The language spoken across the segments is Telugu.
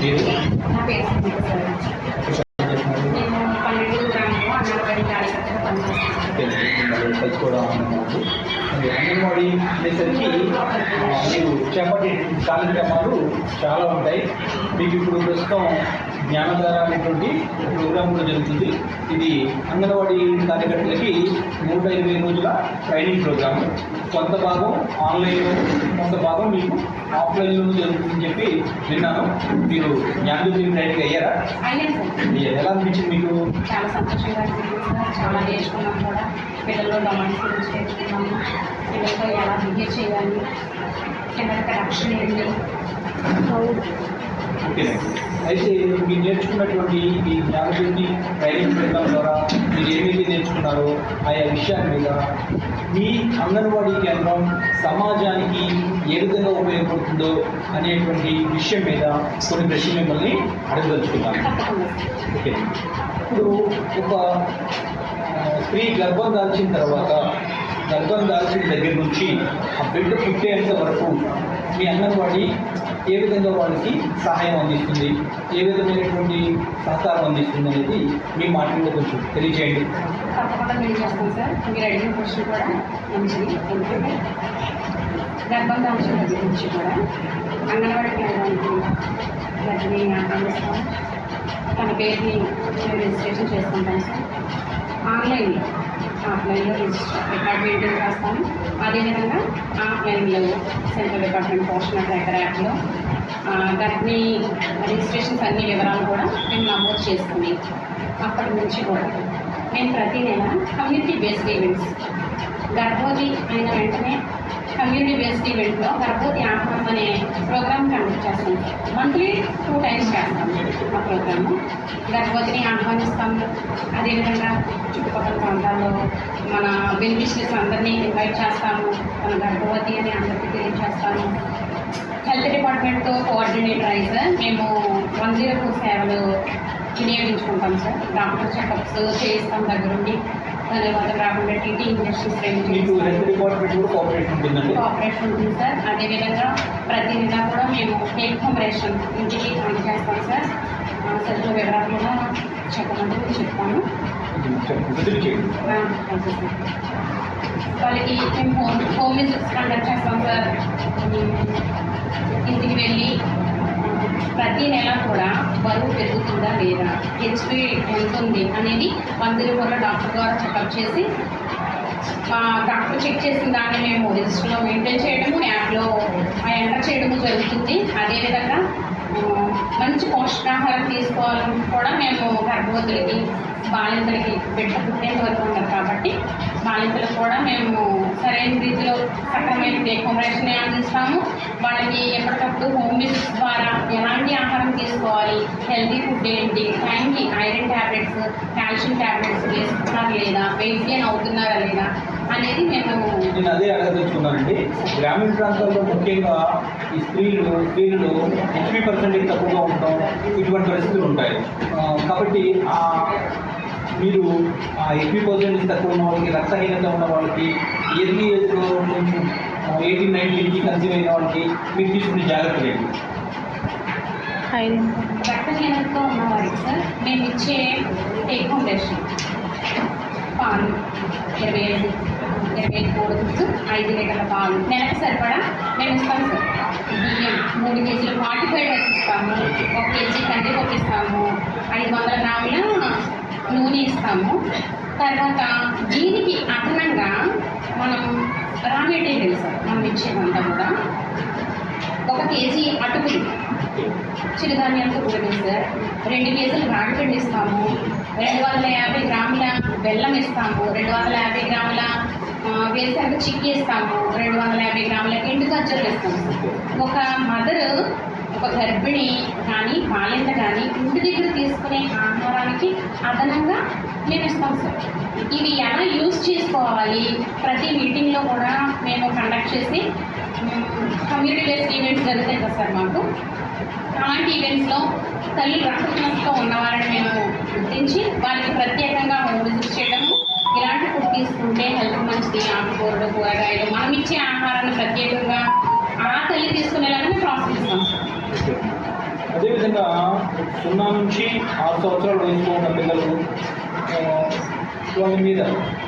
మీరు నా పేరు సంగీత సార్. నేను పల్లెటూరు గ్రామంలో అంగన్వాడీ కార్యకర్తగా పనిచేస్తున్నాను. కలుసుకోవడం అన్నమాట. అంగన్వాడీ అనేసరికి మీరు చేపట్టే కార్యక్రమాలు చాలా ఉంటాయి. మీకు ఇప్పుడు ప్రస్తుతం జ్ఞానధార అనేటువంటి ప్రోగ్రాం కూడా జరుగుతుంది. ఇది అంగన్వాడీ కార్యకర్తలకి 120 రోజుల ట్రైనింగ్ ప్రోగ్రాము. కొంత భాగం ఆన్లైన్లో, కొంత భాగం మీకు ఆఫ్లైన్లో జరుగుతుందని చెప్పి విన్నాను. మీరు జ్ఞానజ్యోతి ట్రైనింగ్ అయ్యారా? ఎలా అనిపించింది మీకు? చాలా సంతోషంగా అనిపించింది సార్. చాలా నేర్చుకున్నాం కూడా. పిల్లల్లో డొమైన్స్ గురించి నేర్చుకున్నాము. పిల్లలతో ఎలా బిహేవ్ చేయాలి, పిల్లలకి రక్షణ ఏంటి. ఓకేనండి. అయితే మీరు నేర్చుకున్నటువంటి ఈ జ్ఞానజ్యోతి ట్రైనింగ్ ప్రోగ్రాం ద్వారా మీరు ఏమైతే నేర్చుకున్నారో ఆయా విషయాల మీద మీ అంగన్వాడీ కేంద్రం సమాజానికి ఏ విధంగా ఉపయోగపడుతుందో అనేటువంటి విషయం మీద కొన్ని ప్రశ్నలు మిమ్మల్ని అడగదలుచుకున్నాను. ఓకే. ఇప్పుడు ఒక స్త్రీ గర్భం దాల్చిన తర్వాత, గర్భం దాల్చిన దగ్గర నుంచి ఆ బిడ్డ పుట్టేంత వరకు మీ అంగన్వాడీ ఏ విధంగా వాళ్ళకి సహాయం అందిస్తుంది, ఏ విధమైనటువంటి సహకారం అందిస్తుంది అనేది మీ మాటల్లో కొంచెం తెలియజేయండి. తప్పకుండా తెలియజేస్తాం సార్. మీరు అడిగిన క్వశ్చన్ కూడా మంచిది. ఎందుకంటే గర్భం దాల్చిన దగ్గర నుంచి కూడా అంగన్వాడీ కేంద్రానికి గర్భిణి ఆహ్వానిస్తాం. తన పేరుని రిజిస్ట్రేషన్ చేసుకుంటాం సార్. ఆఫ్లైన్లో రికార్డ్ మెయింటైన్ చేస్తాము. అదేవిధంగా ఆఫ్లైన్లో సెంట్రల్ డిపార్ట్మెంట్ పోషణ ట్రాకర్ యాప్లో గర్భిణీ రిజిస్ట్రేషన్స్ అన్ని వివరాలు కూడా మేము నమోదు చేసుకుని అప్పటి నుంచి కూడా మేము ప్రతి నెల కమ్యూనిటీ బేస్డ్ ఈవెంట్స్, గర్భవతి అయిన వెంటనే కమ్యూనిటీ బేస్డ్ ఈవెంట్లో గర్భవతి ఆహ్వానం అనే ప్రోగ్రామ్ కండక్ట్ చేస్తాం. మంత్లీ 2 times చేస్తాము ఆ ప్రోగ్రాము. గర్భవతిని ఆహ్వానిస్తాము. అదేవిధంగా చుట్టుపక్కల ప్రాంతాల్లో మన బెనిఫిషరీస్ అందరినీ ఇన్వైట్ చేస్తాము. మన గర్భవతి అని అందరికీ తెలియజేస్తాము. హెల్త్ డిపార్ట్మెంట్తో కోఆర్డినేటర్ అయ్యి సార్ మేము 102 సేవలు వినియోగించుకుంటాం సార్. డాక్టర్ చెకప్స్ చేయిస్తాం దగ్గరుండి. తర్వాత రాకుండా టీటీ ఇంజక్షన్స్ ట్రైనింగ్ కోఆపరేషన్ ఉంటుంది సార్. అదేవిధంగా ప్రతి నెల కూడా మేము టేక్ హోమ్ రేషన్ ఇంటికి అందజేస్తాం సార్. సరిగ్గా వివరాలు కూడా చెప్పమంటే చెప్తాము. వాళ్ళకి మేము హోమ్ విజిట్స్ కండక్ట్ చేస్తాం సార్. ఇంటికి వెళ్ళి ప్రతి నెల కూడా బరువు పెరుగుతుందా లేదా, హెచ్పి ఎంత ఉంది అనేది 104లో డాక్టర్ ద్వారా చెకప్ చేసి డాక్టర్ చెక్ చేసిన దాన్ని మేము రిజిస్టర్లో మెయింటైన్ చేయడము, యాప్లో ఎంటర్ చేయడము జరుగుతుంది. అదేవిధంగా మంచి పోషకాహారం తీసుకోవాలని కూడా మేము గర్భవతులకి, బాలింతలకి బిడ్డ పుట్టేంత వరకు ఉంటారు కాబట్టి బాలింతలకు కూడా మేము సరైన రీతిలో సక్రమైన డెకోమరేషన్ అందిస్తాము. వాళ్ళకి ఎప్పటికప్పుడు హోమ్ విజిట్స్ ద్వారా ఎలాంటి ఆహారం తీసుకోవాలి, హెల్తీ ఫుడ్ ఏంటి, టైంకి ఐరన్ ట్యాబ్లెట్స్, కాల్షియం ట్యాబ్లెట్స్ వేసుకున్నారా లేదా, వెయిట్ గెయిన్ అవుతున్నారా లేదా అనేది మేము. నేను అదే అడగదలుచుకున్నానండి. గ్రామీణ ప్రాంతాల్లో ముఖ్యంగా ఈ స్త్రీలలో HP% తక్కువగా ఉండటం, ఇటువంటి పరిస్థితులు ఉంటాయి. కాబట్టి మీరు ఆ HP% తక్కువ ఉన్న వాళ్ళకి, రక్తహీనత ఉన్న వాళ్ళకి, ఎర్లీ ఏజ్లో 18-19కి కన్సీవ్ అయిన వాళ్ళకి మీరు తీసుకునే జాగ్రత్తలు ఏంటి? రక్తహీనతతో ఉన్నవారికి సార్ మేము ఇచ్చే టేక్ హోమ్ రేషన్ పాలు 25 కోడిగుడ్లు, 5 లీటర్ల పాలు నెలకు సరిపడా మేము ఇస్తాం సార్. బియ్యం 3 కేజీలు 45 రైస్ ఇస్తాము. 1 కేజీ కందిపప్పు ఇస్తాము. 500 గ్రాముల నూనె ఇస్తాము. తర్వాత దీనికి అదనంగా మనం రా మెటీరియల్ సార్ మనం ఇచ్చేదంతా కూడా 1 కేజీ అటుకులు చిరుధాన్యాలతో కూడినవి సార్. 2 కేజీలు రాగి పిండి ఇస్తాము. 250 గ్రాముల బెల్లం ఇస్తాము. 250 గ్రాముల వేరుశనగ చిక్కీ ఇస్తాము. 250 గ్రాముల ఎండు ఖర్జూరాలు ఇస్తాము. ఒక మదర్, ఒక గర్భిణి కానీ బాలింత కానీ ఇంటి దగ్గర తీసుకునే ఆహారానికి అదనంగా మేము ఇస్తాం సార్. ఇవి ఎలా యూజ్ చేసుకోవాలి ప్రతి మీటింగ్లో కూడా మేము కండక్ట్ చేసి కమ్యూనిటీ బేస్డ్ ఈవెంట్స్ జరుగుతాయి కదా సార్ మాకు. అలాంటి ఈవెంట్స్లో తల్లి రక్తహీనతతో ఉన్నవారిని మేము గుర్తించి వాళ్ళకి ప్రత్యేకంగా హోమ్ విజిట్ చేయడము, ఇలాంటి ఫుడ్ తీసుకుంటే హెల్త్ మంచిది, ఆకుకూరలు, కూరగాయలు మనం ఇచ్చే ఆహారాన్ని ప్రత్యేకంగా ఆ తల్లి తీసుకునేలాగా మేము ప్రోత్సహిస్తాం సార్. అదేవిధంగా 0 నుంచి 6 సంవత్సరాల వయసులో ఉన్న పిల్లలు వాళ్ళ మీద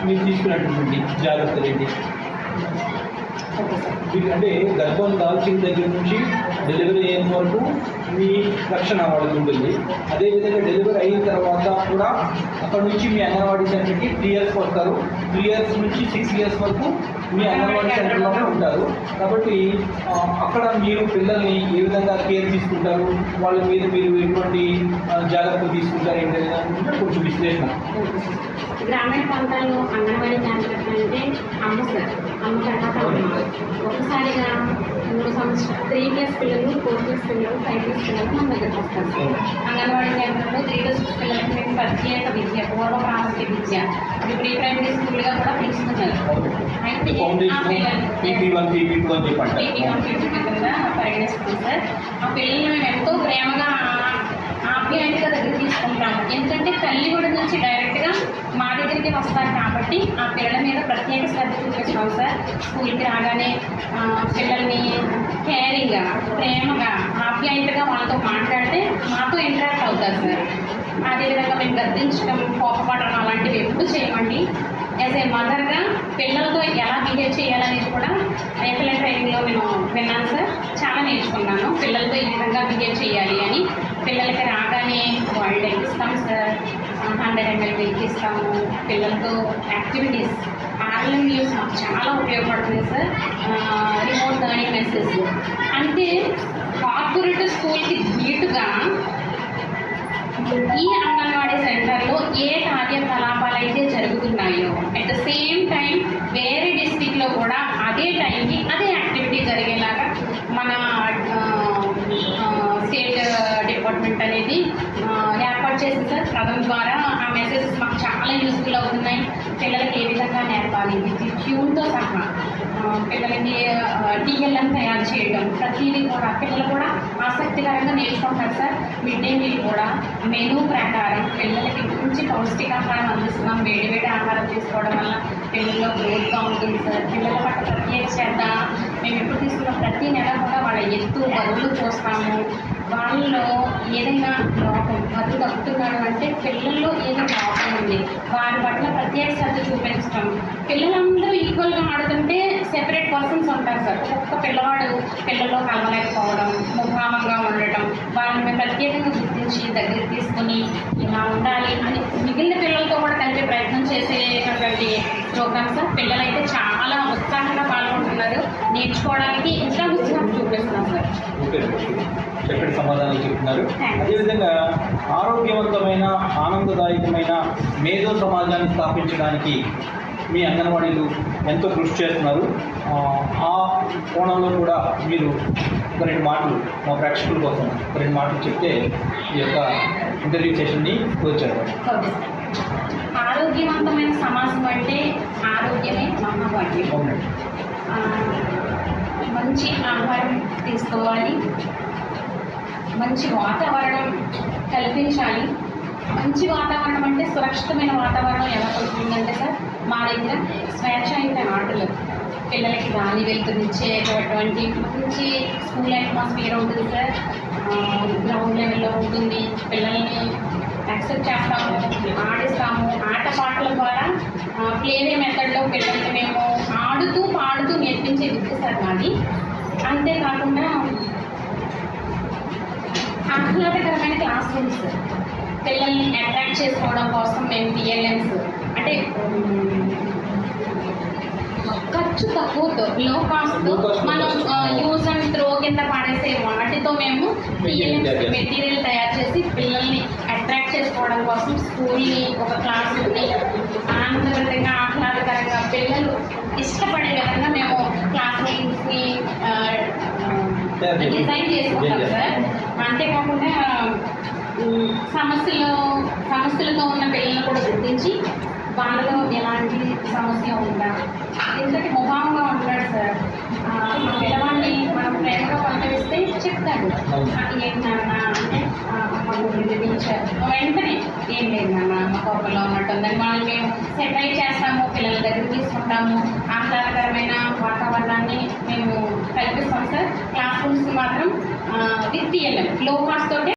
మీరు తీసుకున్నటువంటి జాగ్రత్తలు ఏంటి? అంటే గర్భం దాల్చిన దగ్గర నుంచి డెలివరీ అయిన వరకు మీ రక్షణ వాళ్ళకి ఉంటుంది. అదేవిధంగా డెలివరీ అయిన తర్వాత కూడా అక్కడ నుంచి మీ అంగన్వాడీ సెంటర్కి 3 years వస్తారు. 3 years నుంచి 6 years వరకు మీ అంగన్వాడీ సెంటర్లోనే ఉంటారు. కాబట్టి అక్కడ మీరు పిల్లల్ని ఏ విధంగా కేర్ తీసుకుంటారు, వాళ్ళ మీద మీరు ఎటువంటి జాగ్రత్తలు తీసుకుంటారు ఏంటనే దాని గురించి కొంచెం విశ్లేషణ. గ్రామీణ ప్రాంతాల్లో అంగన్వాడీ కేంద్రం అంటే అమ్మ సార్, అమ్మ తర్వాత ఒకసారిగా 3 సంవత్సరాలు 3+ పిల్లలు, 4+ పిల్లలు, 5+ పిల్లలు మన దగ్గరకు వస్తారు సార్. అంగన్వాడీ కేంద్రంలో 3-6 పిల్లలకి మేము ప్రత్యేక విద్య, పూర్వ ప్రాథమిక విద్య, అది ప్రీ ప్రైమరీ స్కూల్గా కూడా పిలుస్తున్నారు. అయితే పరిగణిస్తాం సార్. ఆ పిల్లల్ని మేము ఎంతో ప్రేమగా ఆప్యాయంగా దగ్గర తీసుకుంటాము. ఎందుకంటే తల్లి కూడా నుంచి డైరెక్ట్గా మా దగ్గరికి వస్తారు కాబట్టి ఆ పిల్లల మీద ప్రత్యేక శ్రద్ధ చూపిస్తాం సార్. స్కూల్కి రాగానే పిల్లల్ని కేరింగ్గా, ప్రేమగా, ఆప్యాయంగా వాళ్ళతో మాట్లాడితే మాతో ఇంటరాక్ట్ అవుతారు సార్. అదేవిధంగా మేము గద్దించడం, కోపపడడం అలాంటివి ఎప్పుడు చేయమండి. యాజ్ ఏ మదర్గా పిల్లలతో ఎలా బిహేవ్ చేయాలనేది కూడా పిల్లల ట్రైనింగ్లో నేను విన్నాను సార్. చాలా నేర్చుకున్నాను పిల్లలతో ఈ విధంగా బిహేవ్ చేయాలి అని. పిల్లలకి రాగానే వరల్డ్ ఎక్కిస్తాం సార్, 100 ml మిల్క్ ఇస్తాము. పిల్లలతో యాక్టివిటీస్, ఆన్లైన్ న్యూస్ మాకు చాలా ఉపయోగపడుతుంది సార్. రిమోట్ లెర్నింగ్ మెసేజ్ అంటే కార్పొరేట్ స్కూల్కి ధీటుగా ఈ అంగన్వాడీ సెంటర్లో ఏ కార్యకలాపాలు అయితే జరుగుతున్నాయో అట్ ద సేమ్ టైం వేరే డిస్ట్రిక్ట్లో కూడా అదే టైంకి అదే యాక్టివిటీ జరిగేలాగా మన స్టేట్ డిపార్ట్మెంట్ అనేది ఏర్పాటు చేసింది సార్. ప్రథమ ద్వారా ఆ మెసేజెస్ మాకు చాలా యూస్ఫుల్ అవుతున్నాయి. పిల్లలకి ఏ విధంగా నేర్పాలి, ట్యూన్తో సహా పిల్లలకి టీఎల్ఎం తయారు చేయడం, ప్రతిదీ కూడా పిల్లలు కూడా ఆసక్తికరంగా నేర్చుకుంటారు సార్. మిడ్ డే మీల్ కూడా మెనూ ప్రకారం పిల్లలకి మంచి పౌష్టికాహారం అందిస్తున్నాం. వేడి ఆహారం తీసుకోవడం వల్ల పిల్లల్లో గ్రోత్గా ఉంటుంది సార్. పిల్లల పట్ల ప్రత్యేక శ్రద్ధ మేము ఎప్పుడు తీసుకున్న ప్రతి నెల కూడా వాళ్ళ ఎత్తు, బరువులు చూస్తాము. వాళ్ళలో ఏదైనా లోపం, బరువు తగ్గుతున్నాడు అంటే పిల్లల్లో ఏదో లోపం ఉంది, వారి పట్ల ప్రత్యేక శ్రద్ధ చూపించడం. పిల్లలందరూ ఈక్వల్గా ఆడుతుంటే సెపరేట్ పర్సన్స్ ఉంటారు సార్. ఒక్కొక్క పిల్లవాడు పిల్లల్లో కలవలేకపోవడం, ముఖామంగా ఉండటం, వాళ్ళని మేము ప్రత్యేకంగా గుర్తించి దగ్గర తీసుకొని ఇలా ఉండాలి అని మిగిలిన పిల్లలతో కూడా కలిపే ప్రయత్నం చేసేటటువంటి ప్రోగ్రామ్స్. పిల్లలైతే చాలా ఉత్సాహంగా పాల్గొంటున్నారు. నేర్చుకోవడానికి ఇంకా ఉత్సాహం చూపిస్తున్నాం సార్. చక్కటి సమాధానాలు చెప్తున్నారు. అదేవిధంగా ఆరోగ్యవంతమైన, ఆనందదాయకమైన మేధో సమాజాన్ని స్థాపించడానికి మీ అంగన్వాడీలు ఎంతో కృషి చేస్తున్నారు. ఆ కోణంలో కూడా మీరు ఒక 2 మాటలు మా ప్రేక్షకుల కోసం ఒక 2 మాటలు చెప్తే ఈ యొక్క ఇంటర్వ్యూ సెషన్ని వచ్చారు. ఆరోగ్యవంతమైన సమాజం అంటే ఆరోగ్యమే మహాభాగ్యం. మంచి ఆహారం తీసుకోవాలి, మంచి వాతావరణం కల్పించాలి. మంచి వాతావరణం అంటే సురక్షితమైన వాతావరణం ఎలా కలుగుతుందంటే సార్, మా దగ్గర స్వేచ్ఛాయుత ఆటలు, పిల్లలకి గాలి వెళ్తునిచ్చేటటువంటి మంచి స్కూల్ అట్మాస్ఫియర్ ఉంటుంది సార్. గ్రౌండ్ లెవెల్లో ఉంటుంది. పిల్లల్ని యాక్సెప్ట్ చేస్తాము, ఆడిస్తాము. ఆటపాటల ద్వారా ప్లేవే మెథడ్లో పిల్లల్ని మేము ఆడుతూ పాడుతూ నేర్పించే విద్య సార్ మాది. అంతేకాకుండా ఆహ్లాదకరమైన క్లాస్ రూమ్స్, పిల్లల్ని అట్రాక్ట్ చేసుకోవడం కోసం మేము టీఎల్ఎమ్స్ అంటే ఖర్చు తక్కువతో, లో కాస్ట్తో మనం యూజ్ అండ్ త్రో కింద పడేసే వాటితో మేము టీఎల్ఎమ్స్ మెటీరియల్ తయారు చేసి పిల్లల్ని అట్రాక్ట్ చేసుకోవడం కోసం స్కూల్ని, ఒక క్లాసుని ఆనందకరంగా, ఆహ్లాదకరంగా పిల్లలు ఇష్టపడే విధంగా మేము క్లాస్ రూమ్స్ని డిజైన్ చేసుకుంటాం సార్. అంతేకాకుండా సమస్యలతో ఉన్న పిల్లలను కూడా గుర్తించి వాళ్ళలో ఎలాంటి సమస్య ఉందా, ఎందుకంటే ముఖాముగా ఉంటాడు సార్. ఆ పిల్లవాడిని మనం ప్రేమగా పలకరిస్తే చెప్తాడు, ఏంటి నాన్న అంటే టీచర్ వెంటనే ఏం లేదు నాన్న మా కోపంలో ఉన్నట్టుందని వాళ్ళని మేము సెటిల్ చేస్తాము. పిల్లల దగ్గర తీసుకుంటాము. ఆహ్లాదకరమైన వాతావరణాన్ని మేము కల్పిస్తాం సార్. క్లాస్ రూమ్స్కి మాత్రం విత్ టిఎల్ఎం లో కాస్ట్ తోటే